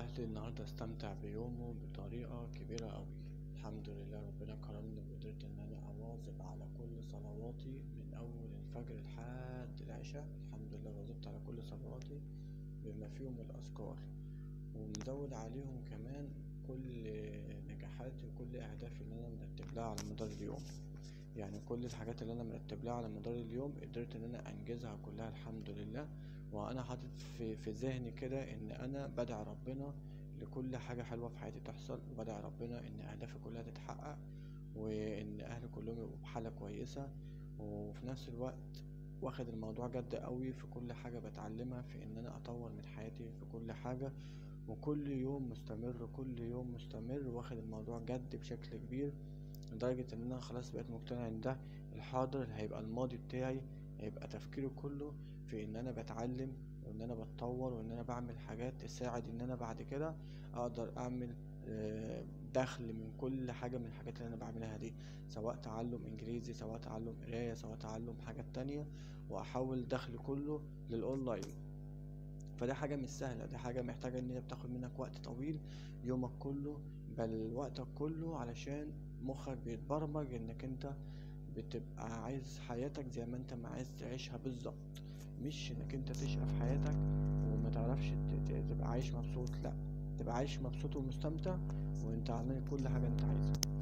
أهلي النهاردة استمتع بيومه بطريقة كبيرة أوي. الحمد لله ربنا كرمني وقدرت إن أنا أواظب على كل صلواتي من أول الفجر لحد العشاء. الحمد لله واظبت على كل صلواتي بما فيهم الأذكار، ومزود عليهم كمان كل نجاحاتي وكل أهدافي اللي أنا مرتب لها على مدار اليوم. يعني كل الحاجات اللي أنا مرتب لها على مدار اليوم قدرت إن أنا أنجزها كلها الحمد لله. وأنا حاطط في ذهني كده إن أنا بدعي ربنا لكل حاجة حلوة في حياتي تحصل، وبدعي ربنا إن أهدافي كلها تتحقق، وإن أهلي كلهم يبقوا بحالة كويسة. وفي نفس الوقت واخد الموضوع جد قوي في كل حاجة بتعلمها، في إن أنا أطور من حياتي في كل حاجة، وكل يوم مستمر كل يوم مستمر، واخد الموضوع جد بشكل كبير، لدرجة ان انا خلاص بقيت مقتنع ان ده الحاضر اللي هيبقى الماضي بتاعي. هيبقى تفكيري كله في ان انا بتعلم، وان انا بتطور، وان انا بعمل حاجات تساعد ان انا بعد كده اقدر اعمل دخل من كل حاجة من الحاجات اللي انا بعملها دي، سواء تعلم انجليزي، سواء تعلم قراية، سواء تعلم حاجات تانية، واحول دخل كله للاونلاين. فدي حاجة مش سهلة، دي حاجة محتاجة ان هي بتاخد منك وقت طويل، يومك كله بل وقتك كله، علشان مخك بيتبرمج انك انت بتبقى عايز حياتك زي ما انت ما عايز تعيشها بالظبط، مش انك انت تشقى في حياتك وما تعرفش تبقى عايش مبسوط. لا، تبقى عايش مبسوط ومستمتع وانت عامل كل حاجة انت عايزها.